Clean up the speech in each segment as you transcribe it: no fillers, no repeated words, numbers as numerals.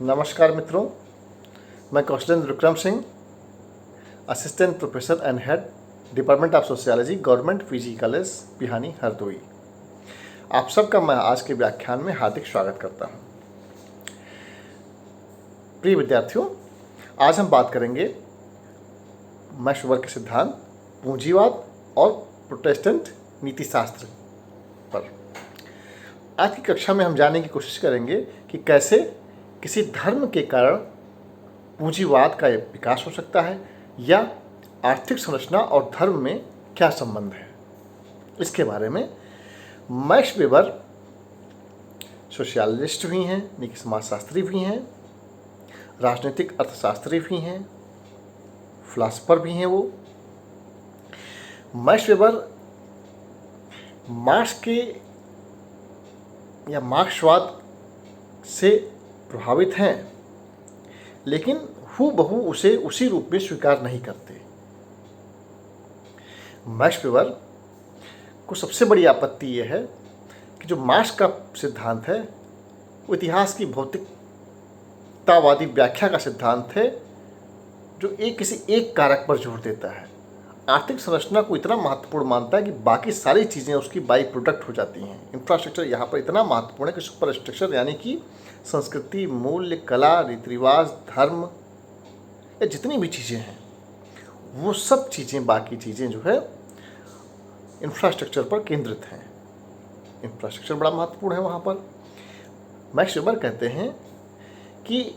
नमस्कार मित्रों, मैं Kaushalendra Vikram Singh, assistant professor and head department of sociology, government PG college Pihani Hardoi. आप सबका मैं आज के व्याख्यान में हार्दिक स्वागत करता हूं। प्रिय विद्यार्थियों, आज हम बात करेंगे मैक्स वेबर के सिद्धांत, पूंजीवाद और प्रोटेस्टेंट नीतिशास्त्र पर। आज की कक्षा में हम जानने की कोशिश करेंगे कि कैसे किसी धर्म के कारण पूंजीवाद का विकास हो सकता है या आर्थिक संरचना और धर्म में क्या संबंध है। इसके बारे में मैक्स वेबर सोशियोलॉजिस्ट भी हैं, नीति समाजशास्त्री भी हैं, राजनीतिक अर्थशास्त्री भी हैं, फिलासफर भी हैं। वो मैक्स वेबर मार्क्स के या मार्क्सवाद से प्रभावित हैं, लेकिन हूबहू उसे उसी रूप में स्वीकार नहीं करते। मैक्स वेबर को सबसे बड़ी आपत्ति यह है कि जो मार्क्स का सिद्धांत है वो इतिहास की भौतिकतावादी व्याख्या का सिद्धांत है, जो किसी एक कारक पर जोर देता है। आर्थिक संरचना को इतना महत्वपूर्ण मानता है कि बाकी सारी चीज़ें उसकी बाई प्रोडक्ट हो जाती हैं। इंफ्रास्ट्रक्चर यहाँ पर इतना महत्वपूर्ण है कि सुपर स्ट्रक्चर यानी कि संस्कृति, मूल्य, कला, रीति रिवाज, धर्म या जितनी भी चीज़ें हैं वो सब चीज़ें, बाकी चीज़ें जो है इंफ्रास्ट्रक्चर पर केंद्रित हैं। इंफ्रास्ट्रक्चर बड़ा महत्वपूर्ण है वहाँ पर। मैक्स वेबर कहते हैं कि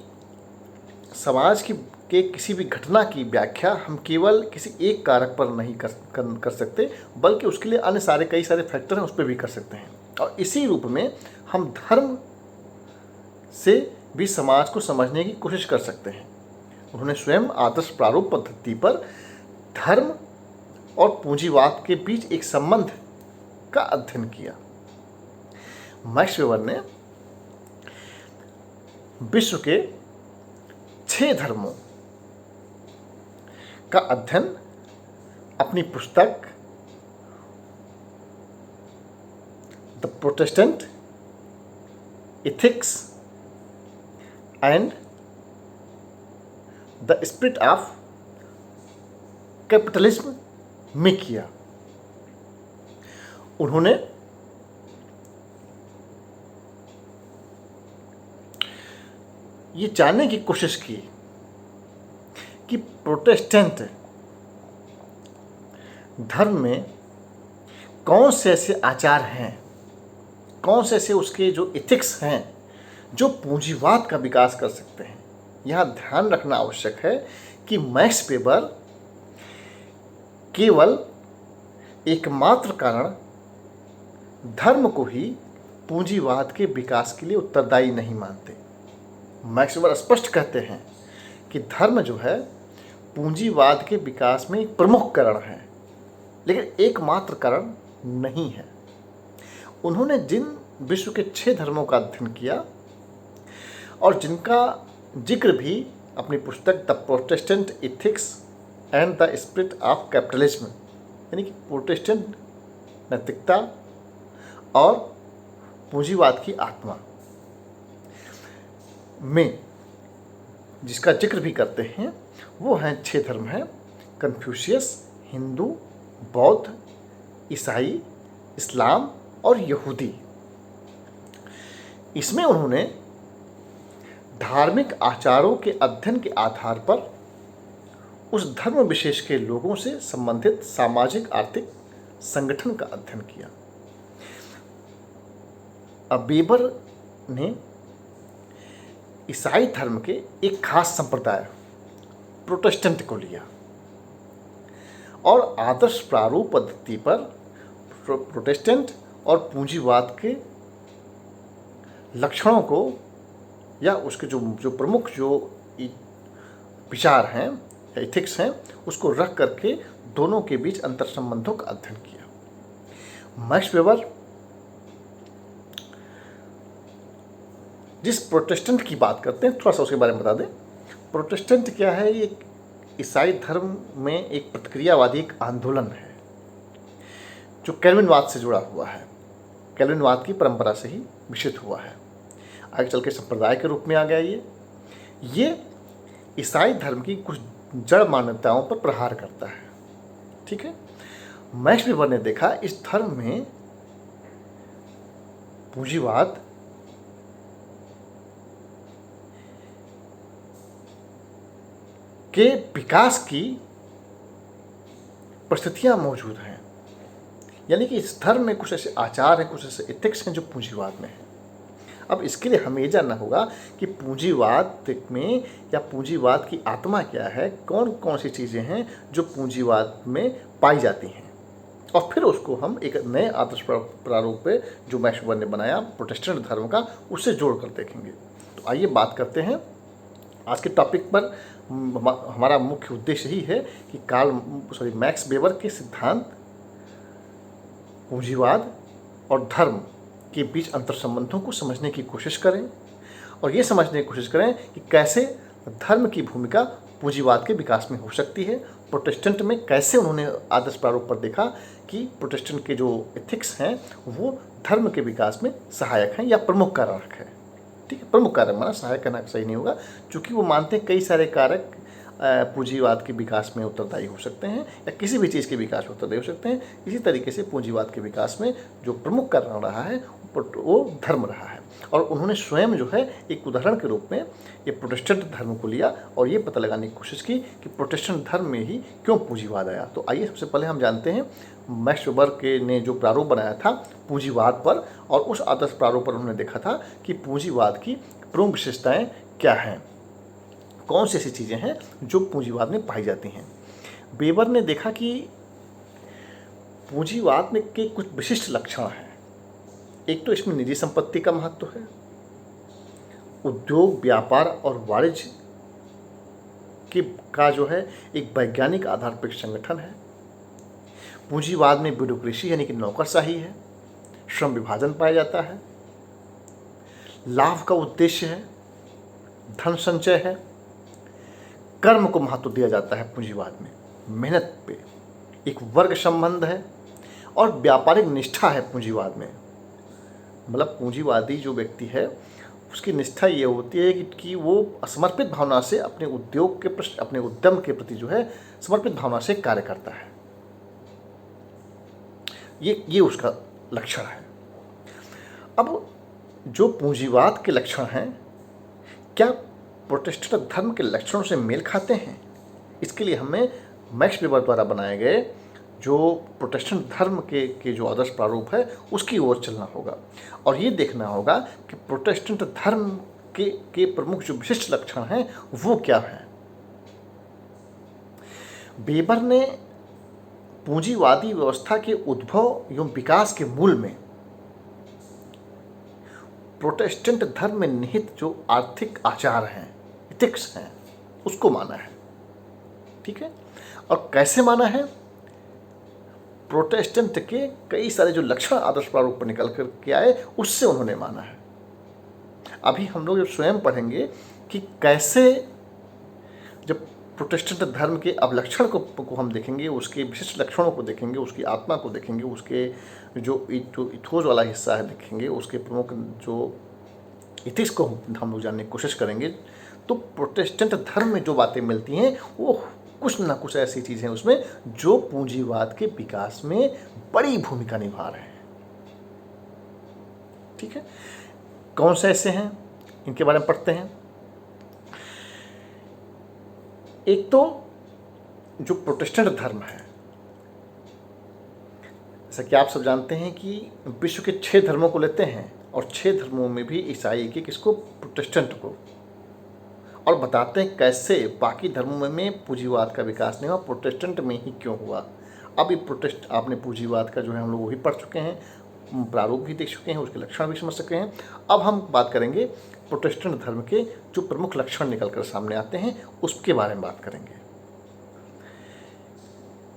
समाज के किसी भी घटना की व्याख्या हम केवल किसी एक कारक पर नहीं कर सकते, बल्कि उसके लिए अन्य कई सारे फैक्टर हैं, उस पर भी कर सकते हैं। और इसी रूप में हम धर्म से भी समाज को समझने की कोशिश कर सकते हैं। उन्होंने स्वयं आदर्श प्रारूप पद्धति पर धर्म और पूंजीवाद के बीच एक संबंध का अध्ययन किया। मैक्स वेबर ने विश्व के 6 धर्मों का अध्ययन अपनी पुस्तक the Protestant ethics and the spirit of capitalism में किया। उन्होंने ये जानने की कोशिश की कि प्रोटेस्टेंट धर्म में कौन से ऐसे आचार हैं, कौन से ऐसे उसके जो एथिक्स हैं जो पूंजीवाद का विकास कर सकते हैं। यहाँ ध्यान रखना आवश्यक है कि मैक्स वेबर केवल एकमात्र कारण धर्म को ही पूंजीवाद के विकास के लिए उत्तरदायी नहीं मानते। मैक्स वेबर स्पष्ट कहते हैं कि धर्म जो है पूंजीवाद के विकास में एक प्रमुख कारण है, लेकिन एकमात्र कारण नहीं है। उन्होंने जिन विश्व के 6 धर्मों का अध्ययन किया और जिनका जिक्र भी अपनी पुस्तक the Protestant ethics and the spirit of capitalism यानी कि प्रोटेस्टेंट नैतिकता और पूंजीवाद की आत्मा में जिसका जिक्र भी करते हैं, वो हैं 6 धर्म हैं: कन्फ्यूशियस, हिंदू, बौद्ध, ईसाई, इस्लाम और यहूदी। इसमें उन्होंने धार्मिक आचारों के अध्ययन के आधार पर उस धर्म विशेष के लोगों से संबंधित सामाजिक आर्थिक संगठन का अध्ययन किया। अब वेबर ने ईसाई धर्म के एक खास संप्रदाय प्रोटेस्टेंट को लिया और आदर्श प्रारूप पद्धति पर प्रोटेस्टेंट और पूंजीवाद के लक्षणों को या उसके जो प्रमुख जो विचार हैं या एथिक्स हैं उसको रख करके दोनों के बीच अंतर संबंधों का अध्ययन किया। मैक्स वेबर जिस प्रोटेस्टेंट की बात करते हैं, थोड़ा सा उसके बारे में बता दें। प्रोटेस्टेंट क्या है? ये ईसाई धर्म में एक प्रतिक्रियावादी एक आंदोलन है जो कैल्विनवाद से जुड़ा हुआ है, कैल्विनवाद की परंपरा से ही विकसित हुआ है। आगे चल के संप्रदाय के रूप में आ गया ये, ये ईसाई धर्म की कुछ जड़ मान्यताओं पर प्रहार करता है। ठीक है, मैक्स वेबर ने देखा इस धर्म में पूंजीवाद के विकास की परिस्थितियां मौजूद हैं, यानी कि इस धर्म में कुछ ऐसे आचार हैं, कुछ ऐसे एथिक्स हैं जो पूंजीवाद में हैं। अब इसके लिए हमें जानना होगा कि पूंजीवाद में या पूंजीवाद की आत्मा क्या है, कौन कौन सी चीज़ें हैं जो पूंजीवाद में पाई जाती हैं, और फिर उसको हम एक नए आदर्श प्रारूप पे जो मैक्स वेबर ने बनाया प्रोटेस्टेंट धर्म का, उससे जोड़ कर देखेंगे। तो आइए बात करते हैं आज के टॉपिक पर। हमारा मुख्य उद्देश्य यही है कि मैक्स वेबर के सिद्धांत पूंजीवाद और धर्म के बीच अंतर संबंधों को समझने की कोशिश करें, और ये समझने की कोशिश करें कि कैसे धर्म की भूमिका पूंजीवाद के विकास में हो सकती है। प्रोटेस्टेंट में कैसे उन्होंने आदर्श प्रारूप पर देखा कि प्रोटेस्टेंट के जो एथिक्स हैं वो धर्म के विकास में सहायक हैं या प्रमुख कारक है। ठीक है, प्रमुख कारक माना, सहायक कहना सही नहीं होगा, क्योंकि वो मानते हैं कई सारे कारक पूंजीवाद के विकास में उत्तरदायी हो सकते हैं या किसी भी चीज़ के विकास में उत्तरदायी हो सकते हैं। इसी तरीके से पूंजीवाद के विकास में जो प्रमुख कारण रहा है वो धर्म रहा है, और उन्होंने स्वयं जो है एक उदाहरण के रूप में ये प्रोटेस्टेंट धर्म को लिया और ये पता लगाने की कोशिश की कि प्रोटेस्टेंट धर्म में ही क्यों पूंजीवाद आया। तो आइए सबसे पहले हम जानते हैं मैक्स वेबर के ने जो प्रारूप बनाया था पूंजीवाद पर, और उस आदर्श प्रारूप पर उन्होंने देखा था कि पूंजीवाद की प्रमुख विशेषताएं क्या हैं, कौन सी ऐसी चीज़ें हैं जो पूंजीवाद में पाई जाती हैं। वेबर ने देखा कि पूंजीवाद में के कुछ विशिष्ट लक्षण हैं। एक तो इसमें निजी संपत्ति का महत्व है, उद्योग, व्यापार और वाणिज्य का जो है एक वैज्ञानिक आधार पर संगठन है। पूंजीवाद में ब्यूरोक्रेसी यानी कि नौकरशाही है, श्रम विभाजन पाया जाता है, लाभ का उद्देश्य है, धन संचय है, कर्म को महत्व दिया जाता है पूंजीवाद में, मेहनत पे, एक वर्ग संबंध है और व्यापारिक निष्ठा है पूंजीवाद में। मतलब पूंजीवादी जो व्यक्ति है उसकी निष्ठा ये होती है कि वो समर्पित भावना से अपने उद्योग के प्रति, अपने उद्यम के प्रति जो है समर्पित भावना से कार्य करता है। ये उसका लक्षण है। अब जो पूंजीवाद के लक्षण हैं क्या प्रोटेस्टेंट धर्म के लक्षणों से मेल खाते हैं? इसके लिए हमें मैक्स वेबर द्वारा बनाए गए जो प्रोटेस्टेंट धर्म के जो आदर्श प्रारूप है उसकी ओर चलना होगा, और ये देखना होगा कि प्रोटेस्टेंट धर्म के प्रमुख जो विशिष्ट लक्षण हैं वो क्या हैं। वेबर ने पूंजीवादी व्यवस्था के उद्भव एवं विकास के मूल में प्रोटेस्टेंट धर्म में निहित जो आर्थिक आचार हैं, एथिक्स हैं, उसको माना है। ठीक है, और कैसे माना है? प्रोटेस्टेंट के कई सारे जो लक्षण आदर्श प्रारूप पर निकल कर के आए उससे उन्होंने माना है। अभी हम लोग जब स्वयं पढ़ेंगे कि कैसे जब प्रोटेस्टेंट धर्म के अवलक्षण को हम देखेंगे, उसके विशिष्ट लक्षणों को देखेंगे, उसकी आत्मा को देखेंगे, उसके जो इथोस वाला हिस्सा है देखेंगे, उसके प्रमुख जो इथिक्स को हम लोग जानने की कोशिश करेंगे, तो प्रोटेस्टेंट धर्म में जो बातें मिलती हैं वो कुछ ना कुछ ऐसी चीज़ें उसमें जो पूंजीवाद के विकास में बड़ी भूमिका निभा रहे हैं। ठीक है, कौन से ऐसे हैं इनके बारे में पढ़ते हैं। एक तो जो प्रोटेस्टेंट धर्म है, जैसा कि आप सब जानते हैं कि विश्व के 6 धर्मों को लेते हैं और 6 धर्मों में भी ईसाई के किसको, प्रोटेस्टेंट को, और बताते हैं कैसे बाकी धर्मों में पूंजीवाद का विकास नहीं हुआ, प्रोटेस्टेंट में ही क्यों हुआ। अब ये आपने पूंजीवाद का जो है हम लोग वही पढ़ चुके हैं, प्रारूप भी देख चुके हैं, उसके लक्षण भी समझ सके हैं। अब हम बात करेंगे प्रोटेस्टेंट धर्म के जो प्रमुख लक्षण निकल कर सामने आते हैं उसके बारे में बात करेंगे।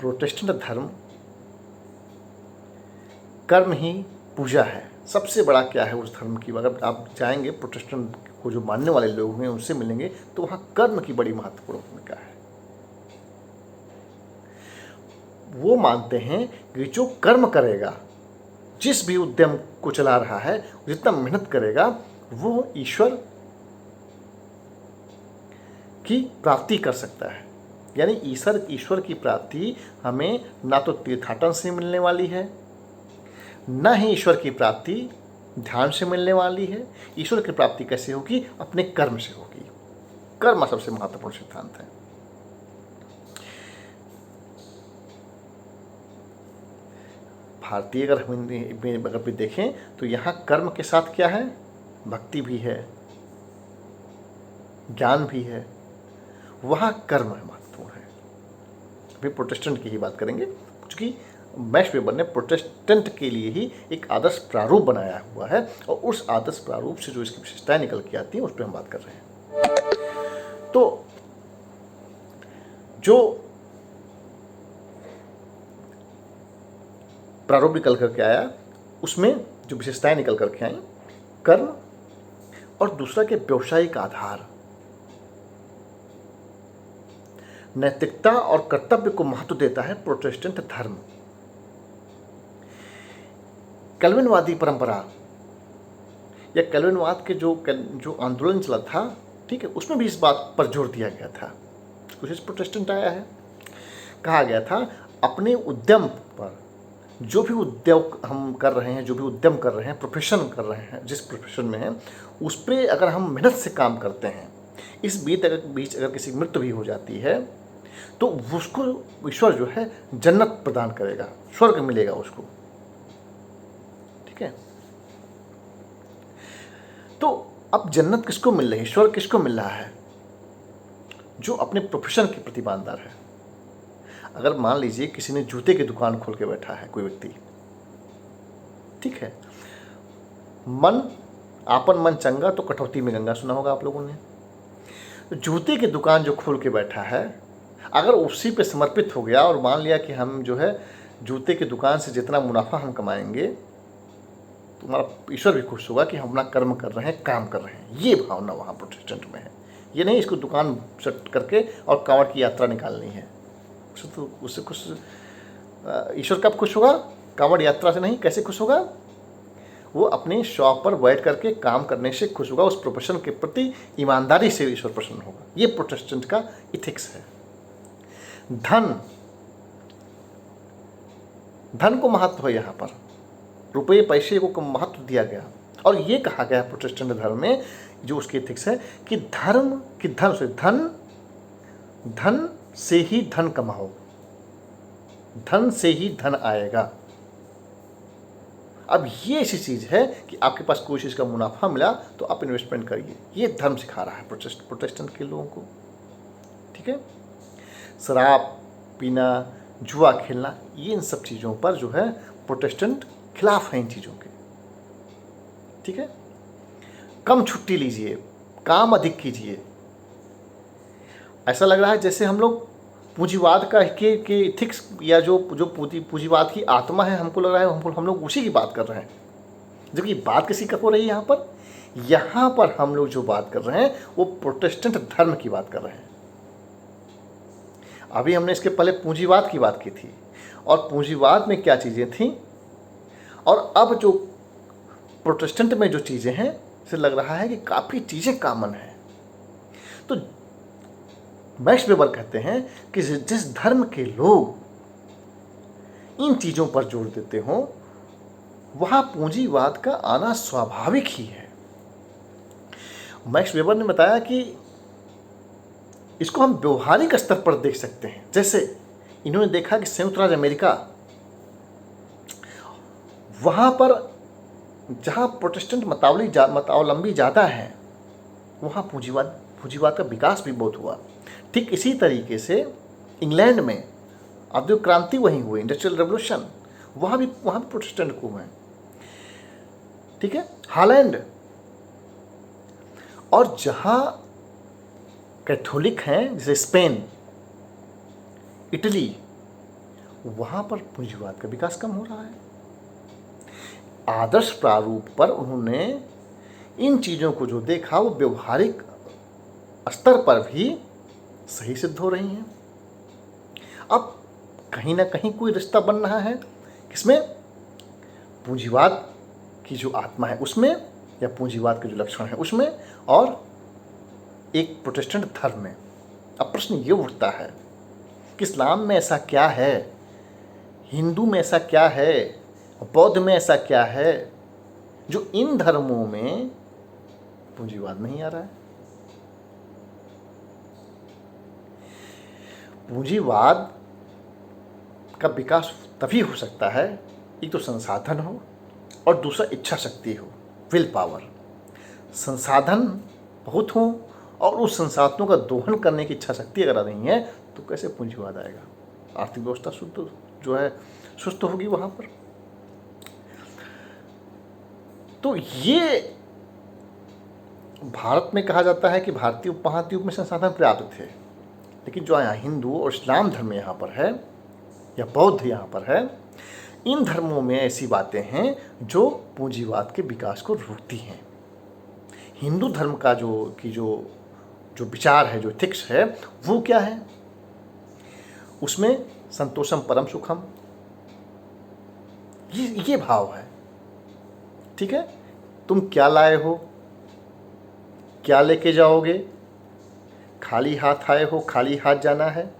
प्रोटेस्टेंट धर्म कर्म ही पूजा है। सबसे बड़ा क्या है उस धर्म की, अगर आप जाएंगे प्रोटेस्टेंट को जो मानने वाले लोग हैं उनसे मिलेंगे तो वहाँ कर्म की बड़ी महत्वपूर्ण भूमिका है। वो मानते हैं कि जो कर्म करेगा, जिस भी उद्यम को चला रहा है, जितना मेहनत करेगा, वो ईश्वर की प्राप्ति कर सकता है। यानी ईश्वर की प्राप्ति हमें ना तो तीर्थाटन से मिलने वाली है, ना ही ईश्वर की प्राप्ति ध्यान से मिलने वाली है। ईश्वर की प्राप्ति कैसे होगी? अपने कर्म से होगी। कर्म सबसे महत्वपूर्ण सिद्धांत है। भारतीय अगर भी देखें तो यहाँ कर्म के साथ क्या है? भक्ति भी है, ज्ञान भी है, वहाँ कर्म महत्वपूर्ण है। अभी प्रोटेस्टेंट की ही बात करेंगे, क्योंकि मैक्स वेबर ने प्रोटेस्टेंट के लिए ही एक आदर्श प्रारूप बनाया हुआ है, और उस आदर्श प्रारूप से जो इसकी विशेषताएं निकल के आती हैं उस पर हम बात कर रहे हैं। तो जो प्रारूप निकल करके आया उसमें जो विशेषताएं निकल करके आई, कर्म और दूसरा के व्यवसायिक आधार, नैतिकता और कर्तव्य को महत्व देता है प्रोटेस्टेंट धर्म। कैल्विनवादी परंपरा या कैल्विनवाद के जो आंदोलन चला था, ठीक है, उसमें भी इस बात पर जोर दिया गया था। कुछ प्रोटेस्टेंट आया है, कहा गया था अपने उद्यम पर, जो भी उद्योग हम कर रहे हैं, जो भी उद्यम कर रहे हैं, प्रोफेशन कर रहे हैं, जिस प्रोफेशन में हैं, उस पर अगर हम मेहनत से काम करते हैं, इस बीच अगर किसी की मृत्यु भी हो जाती है तो उसको ईश्वर जो है जन्नत प्रदान करेगा, स्वर्ग मिलेगा उसको। ठीक है, तो अब जन्नत किसको मिल रही है? ईश्वर किसको मिल रहा है? जो अपने प्रोफेशन के प्रति ईमानदार है। अगर मान लीजिए किसी ने जूते की दुकान खोल के बैठा है, कोई व्यक्ति, ठीक है, आपन मन चंगा तो कटौती में गंगा, सुना होगा आप लोगों ने। तो जूते की दुकान जो खोल के बैठा है, अगर उसी पे समर्पित हो गया और मान लिया कि हम जो है जूते की दुकान से जितना मुनाफा हम कमाएंगे तो हमारा ईश्वर भी खुश होगा कि हम अपना कर्म कर रहे हैं, काम कर रहे हैं, ये भावना वहाँ प्रोटेस्टेंट में है। ये नहीं इसको दुकान सेट करके और कांवड़ की यात्रा निकालनी है, तो उससे खुश ईश्वर कब खुश होगा? कांवड़ यात्रा से नहीं। कैसे खुश होगा? वो अपनी शॉप पर बैठ करके काम करने से खुश होगा, उस प्रोफेशन के प्रति ईमानदारी से ईश्वर प्रसन्न होगा। ये प्रोटेस्टेंट का इथिक्स है। धन को महत्व है, यहाँ पर रुपये पैसे को महत्व दिया गया, और ये कहा गया प्रोटेस्टेंट धर्म में, जो उसके इथिक्स है कि धन से ही धन कमाओ, धन से ही धन आएगा। अब ये ऐसी चीज है कि आपके पास कोई चीज का मुनाफा मिला तो आप इन्वेस्टमेंट करिए, ये धर्म सिखा रहा है प्रोटेस्टेंट के लोगों को। ठीक है, शराब पीना, जुआ खेलना, ये इन सब चीज़ों पर जो है प्रोटेस्टेंट खिलाफ हैं इन चीज़ों के। ठीक है, कम छुट्टी लीजिए, काम अधिक कीजिए। ऐसा लग रहा है जैसे हम लोग पूंजीवाद के इथिक्स या जो पूंजीवाद की आत्मा है, हमको लग रहा है हम लोग उसी की बात कर रहे हैं, जबकि बात किसी का हो रही है यहाँ पर हम लोग जो बात कर रहे हैं वो प्रोटेस्टेंट धर्म की बात कर रहे हैं। अभी हमने इसके पहले पूंजीवाद की बात की थी, और पूंजीवाद में क्या चीज़ें थीं, और अब जो प्रोटेस्टेंट में जो चीज़ें हैं, इसे लग रहा है कि काफ़ी चीज़ें कॉमन हैं। तो मैक्स वेबर कहते हैं कि जिस धर्म के लोग इन चीज़ों पर जोर देते हों, वहाँ पूंजीवाद का आना स्वाभाविक ही है। मैक्स वेबर ने बताया कि इसको हम व्यवहारिक स्तर पर देख सकते हैं। जैसे इन्होंने देखा कि संयुक्त राज्य अमेरिका, वहाँ पर जहाँ प्रोटेस्टेंट मतावलंबी ज़्यादा है, वहाँ पूंजीवाद का विकास भी बहुत हुआ। ठीक इसी तरीके से इंग्लैंड में औद्योगिक क्रांति वहीं हुई, इंडस्ट्रियल रेवोल्यूशन, वहाँ भी प्रोटेस्टेंट को हुए। ठीक है, हॉलैंड, और जहाँ कैथोलिक हैं जैसे स्पेन, इटली, वहाँ पर पूंजीवाद का विकास कम हो रहा है। आदर्श प्रारूप पर उन्होंने इन चीज़ों को जो देखा वो व्यवहारिक स्तर पर भी सही सिद्ध हो रही हैं। अब कहीं ना कहीं कोई रिश्ता बन रहा है, किसमें? पूंजीवाद की जो आत्मा है उसमें, या पूंजीवाद के जो लक्षण है उसमें, और एक प्रोटेस्टेंट धर्म में। अब प्रश्न ये उठता है कि इस्लाम में ऐसा क्या है, हिंदू में ऐसा क्या है, बौद्ध में ऐसा क्या है जो इन धर्मों में पूंजीवाद नहीं आ रहा है। पूंजीवाद का विकास तभी हो सकता है, एक तो संसाधन हो और दूसरा इच्छा शक्ति हो, विल पावर। संसाधन बहुत हो और उस संसाधनों का दोहन करने की इच्छा शक्ति अगर नहीं है तो कैसे पूंजीवाद आएगा। आर्थिक व्यवस्था शुद्ध जो है सुस्त होगी वहाँ पर। तो ये भारत में कहा जाता है कि भारतीय उपमहाद्वीप में संसाधन पर्याप्त थे, लेकिन जो यहाँ हिंदू और इस्लाम धर्म यहाँ पर है या बौद्ध यहाँ पर है, इन धर्मों में ऐसी बातें हैं जो पूंजीवाद के विकास को रोकती हैं। हिंदू धर्म का जो विचार है, जो एथिक्स है, वो क्या है, उसमें संतोषम परम सुखम, ये भाव है। ठीक है, तुम क्या लाए हो, क्या लेके जाओगे, खाली हाथ आए हो खाली हाथ जाना है,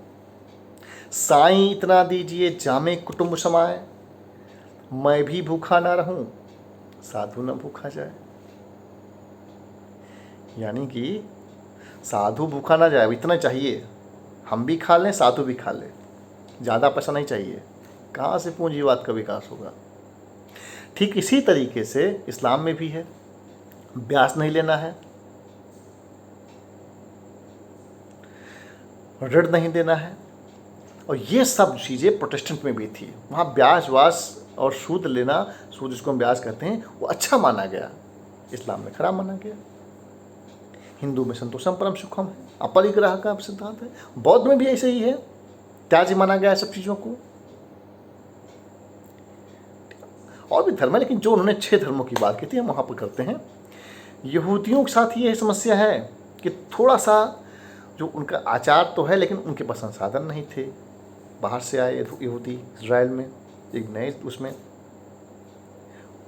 साईं इतना दीजिए जामे कुटुंब समाए, मैं भी भूखा ना रहूं साधु न भूखा जाए। यानी कि साधु भूखा ना जाए, इतना चाहिए, हम भी खा लें साधु भी खा लें, ज़्यादा पैसा नहीं चाहिए। कहाँ से पूंजीवाद का विकास होगा। ठीक इसी तरीके से इस्लाम में भी है, ब्याज नहीं लेना है, ऋण नहीं देना है, और ये सब चीज़ें प्रोटेस्टेंट में भी थी। वहाँ ब्याज वास और सूद लेना, सूद जिसको हम ब्याज कहते हैं, वो अच्छा माना गया, इस्लाम में खराब माना गया। हिंदू में संतोषम परम सुखम है, अपरिग्रह का सिद्धांत है, बौद्ध में भी ऐसे ही है, त्याज्य माना गया है सब चीज़ों को। और भी धर्म है, लेकिन जो उन्होंने 6 धर्मों की बात की थी हम वहाँ पर करते हैं। यहूदियों के साथ ये समस्या है कि थोड़ा सा जो उनका आचार तो है, लेकिन उनके पास संसाधन नहीं थे। बाहर से आए यहूदी इजराइल में, एक नए उसमें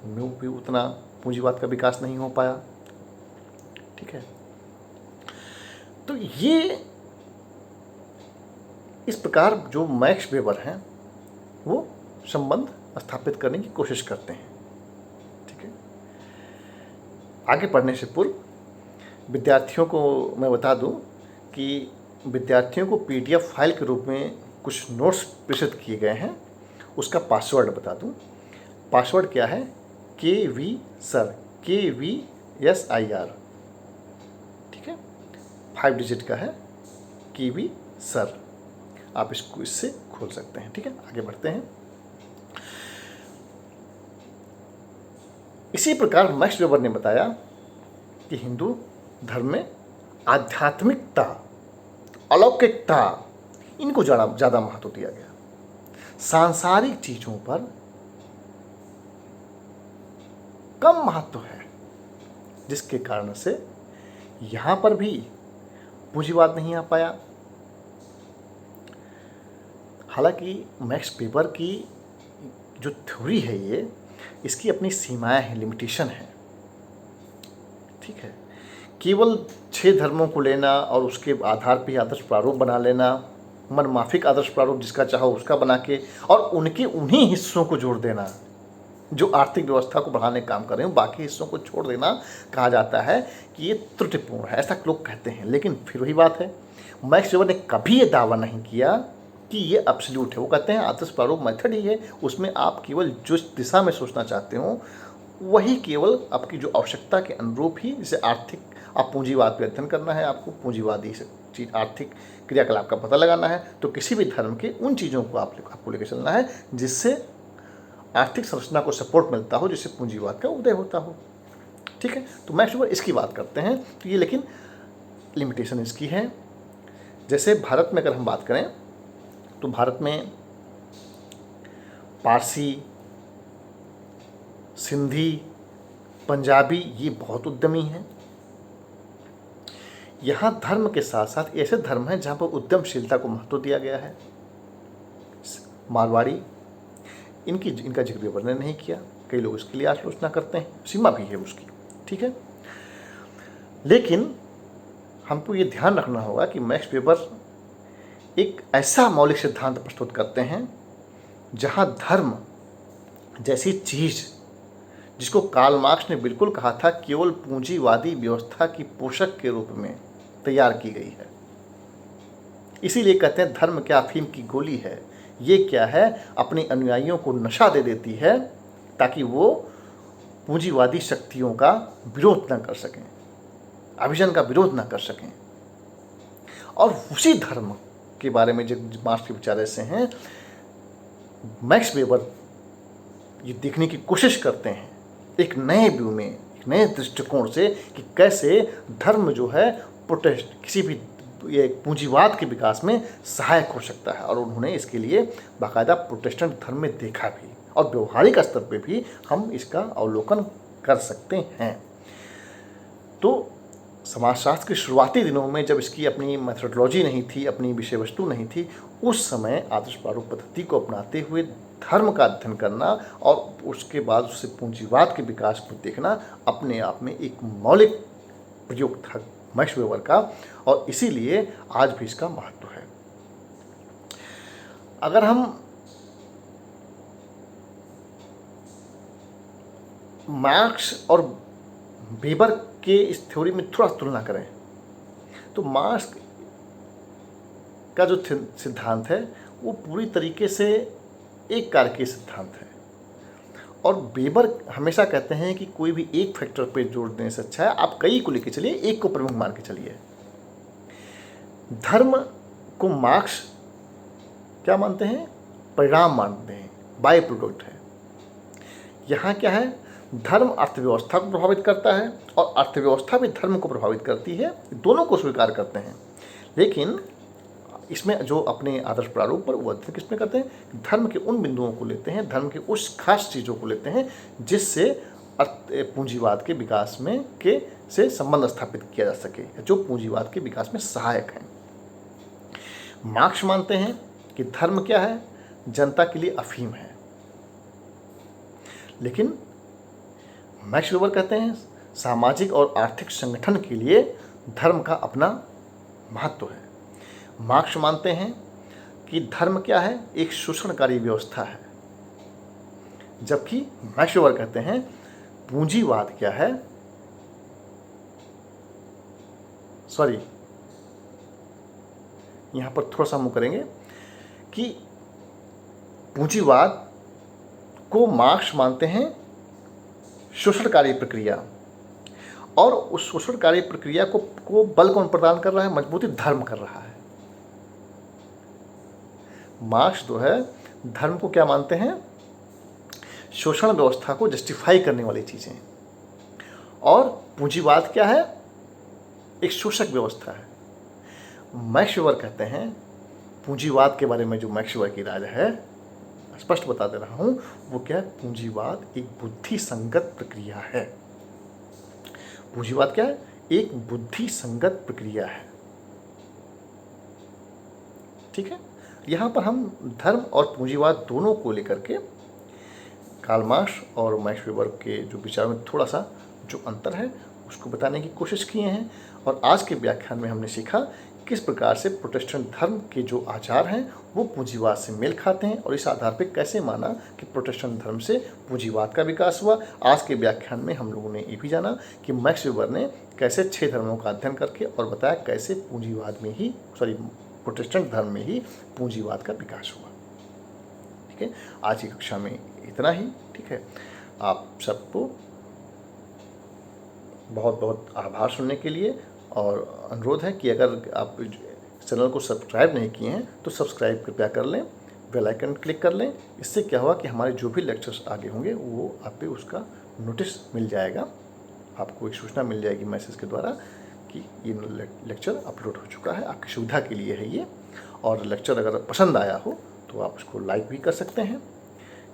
भी उतना पूंजीवाद का विकास नहीं हो पाया। ठीक है, तो ये इस प्रकार जो मैक्स वेबर हैं वो संबंध स्थापित करने की कोशिश करते हैं। ठीक है, आगे पढ़ने से पूर्व विद्यार्थियों को मैं बता दूं कि विद्यार्थियों को PDF फाइल के रूप में कुछ नोट्स प्रेषित किए गए हैं, उसका पासवर्ड बता दूं। पासवर्ड क्या है, KV सर, KVSIR। ठीक है, 5 डिजिट का है, KV सर। आप इसको इससे खोल सकते हैं। ठीक है, आगे बढ़ते हैं। इसी प्रकार मैक्स वेबर ने बताया कि हिंदू धर्म में आध्यात्मिकता, अलौकिकता, इनको ज़्यादा महत्व दिया गया। सांसारिक चीज़ों पर कम महत्व है, जिसके कारण से यहाँ पर भी पूंजीवाद नहीं आ पाया। हालांकि मैक्स वेबर की जो थ्योरी है ये, इसकी अपनी सीमाएं हैं, लिमिटेशन है। ठीक है, केवल 6 धर्मों को लेना और उसके आधार पर आदर्श प्रारूप बना लेना, मनमाफिक आदर्श प्रारूप जिसका चाहो उसका बना के, और उनके उन्हीं हिस्सों को जोड़ देना जो आर्थिक व्यवस्था को बढ़ाने का काम कर रहे हो, बाकी हिस्सों को छोड़ देना, कहा जाता है कि ये त्रुटिपूर्ण है, ऐसा लोग कहते हैं। लेकिन फिर वही बात है, मैक्स वेबर ने कभी ये दावा नहीं किया कि ये एब्सोल्यूट है। वो कहते हैं आदर्श प्रारूप मेथड ही है, उसमें आप केवल जिस दिशा में सोचना चाहते हो वही केवल आपकी जो आवश्यकता के अनुरूप ही, जैसे आर्थिक आप पूंजीवाद पे अध्ययन करना है, आपको पूंजीवादी चीज आर्थिक क्रियाकलाप का पता लगाना है, तो किसी भी धर्म के उन चीज़ों को आपको लेकर चलना है जिससे आर्थिक संरचना को सपोर्ट मिलता हो, जिससे पूंजीवाद का उदय होता हो। ठीक है, तो मैक्स वेबर इसकी बात करते हैं। तो ये लेकिन लिमिटेशन इसकी है। जैसे भारत में अगर हम बात करें तो भारत में पारसी, सिंधी, पंजाबी ये बहुत उद्यमी हैं। यहाँ धर्म के साथ साथ ऐसे धर्म हैं जहाँ पर उद्यमशीलता को महत्व दिया गया है। मारवाड़ी, इनका जिक्र वेबर ने नहीं किया, कई लोग इसके लिए आलोचना करते हैं, सीमा भी है उसकी। ठीक है, लेकिन हमको ये ध्यान रखना होगा कि मैक्स वेबर एक ऐसा मौलिक सिद्धांत प्रस्तुत करते हैं जहां धर्म जैसी चीज, जिसको कार्ल मार्क्स ने बिल्कुल कहा था केवल पूंजीवादी व्यवस्था की पोषक के रूप में तैयार की गई है। इसीलिए कहते हैं धर्म क्या अफीम की गोली है, ये क्या है, अपने अनुयायियों को नशा दे देती है ताकि वो पूंजीवादी शक्तियों का विरोध न कर सकें, अभिजन का विरोध न कर सकें। और उसी धर्म के बारे में जो मार्क्स के विचार ऐसे हैं, मैक्स वेबर ये देखने की कोशिश करते हैं एक नए व्यू में, एक नए दृष्टिकोण से कि कैसे धर्म जो है किसी भी ये पूंजीवाद के विकास में सहायक हो सकता है। और उन्होंने इसके लिए बाकायदा प्रोटेस्टेंट धर्म में देखा भी, और व्यवहारिक स्तर पे भी हम इसका अवलोकन कर सकते हैं। तो समाजशास्त्र के शुरुआती दिनों में जब इसकी अपनी मेथोडोलॉजी नहीं थी, अपनी विषय वस्तु नहीं थी, उस समय आदर्श प्रारूप पद्धति को अपनाते हुए धर्म का अध्ययन करना और उसके बाद उससे पूंजीवाद के विकास को देखना अपने आप में एक मौलिक प्रयोग था मैक्स वेबर का, और इसीलिए आज भी इसका महत्व है। अगर हम मार्क्स और वेबर के इस थ्योरी में थोड़ा तुलना करें तो मार्क्स का जो सिद्धांत है वो पूरी तरीके से एक कारकीय सिद्धांत है, और वेबर हमेशा कहते हैं कि कोई भी एक फैक्टर पे जोर देने से अच्छा है आप कई को लेके चलिए, एक को प्रमुख मान के चलिए। धर्म को मार्क्स क्या मानते हैं, परिणाम मानते हैं, बाय प्रोडक्ट है। यहाँ क्या है, धर्म अर्थव्यवस्था को प्रभावित करता है और अर्थव्यवस्था भी धर्म को प्रभावित करती है, दोनों को स्वीकार करते हैं। लेकिन इसमें जो अपने आदर्श प्रारूप पर वो अध्ययन किसमें करते हैं, धर्म के उन बिंदुओं को लेते हैं, धर्म के उस खास चीज़ों को लेते हैं जिससे पूंजीवाद के विकास में से संबंध स्थापित किया जा सके, जो पूंजीवाद के विकास में सहायक हैं। मार्क्स मानते हैं कि धर्म क्या है, जनता के लिए अफीम है। लेकिन मैक्स वेबर कहते हैं सामाजिक और आर्थिक संगठन के लिए धर्म का अपना महत्व है। मार्क्स मानते हैं कि धर्म क्या है, एक शोषणकारी व्यवस्था है, जबकि मैक्स वेबर कहते हैं पूंजीवाद क्या है, यहाँ पर थोड़ा सा मुँह करेंगे कि पूंजीवाद को मार्क्स मानते हैं शोषणकारी प्रक्रिया, और उस शोषणकारी प्रक्रिया को बल कौन प्रदान कर रहा है, मजबूती धर्म कर रहा है। मार्क्स जो है धर्म को क्या मानते हैं, शोषण व्यवस्था को जस्टिफाई करने वाली चीज़ें, और पूंजीवाद क्या है, एक शोषक व्यवस्था है। मैक्स वेबर कहते हैं पूंजीवाद के बारे में जो मैक्स वेबर की राय है, स्पष्ट बता दे रहा हूं, वो क्या है, पूंजीवाद एक बुद्धि संगत प्रक्रिया है। पूंजीवाद क्या है, एक बुद्धि संगत प्रक्रिया है। ठीक है, यहाँ पर हम धर्म और पूंजीवाद दोनों को लेकर के कार्ल मार्क्स और मैक्स वेबर के जो विचारों में थोड़ा सा जो अंतर है उसको बताने की कोशिश किए हैं। और आज के व्याख्यान में हमने सीखा किस प्रकार से प्रोटेस्टेंट धर्म के जो आचार हैं वो पूंजीवाद से मेल खाते हैं, और इस आधार पर कैसे माना कि प्रोटेस्टेंट धर्म से पूंजीवाद का विकास हुआ। आज के व्याख्यान में हम लोगों ने ये भी जाना कि मैक्स वेबर ने कैसे 6 धर्मों का अध्ययन करके और बताया कैसे प्रोटेस्टेंट धर्म में ही पूंजीवाद का विकास हुआ। ठीक है, आज की कक्षा में इतना ही। ठीक है, आप सबको बहुत बहुत आभार सुनने के लिए, और अनुरोध है कि अगर आप चैनल को सब्सक्राइब नहीं किए हैं तो सब्सक्राइब कृपया कर लें, बेल आइकन क्लिक कर लें। इससे क्या हुआ कि हमारे जो भी लेक्चर्स आगे होंगे वो आप पे उसका नोटिस मिल जाएगा, आपको एक सूचना मिल जाएगी मैसेज के द्वारा कि ये लेक्चर अपलोड हो चुका है। आपकी सुविधा के लिए है ये, और लेक्चर अगर पसंद आया हो तो आप उसको लाइक भी कर सकते हैं।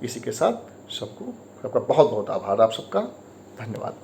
इसी के साथ सबका बहुत बहुत आभार, आप सबका धन्यवाद।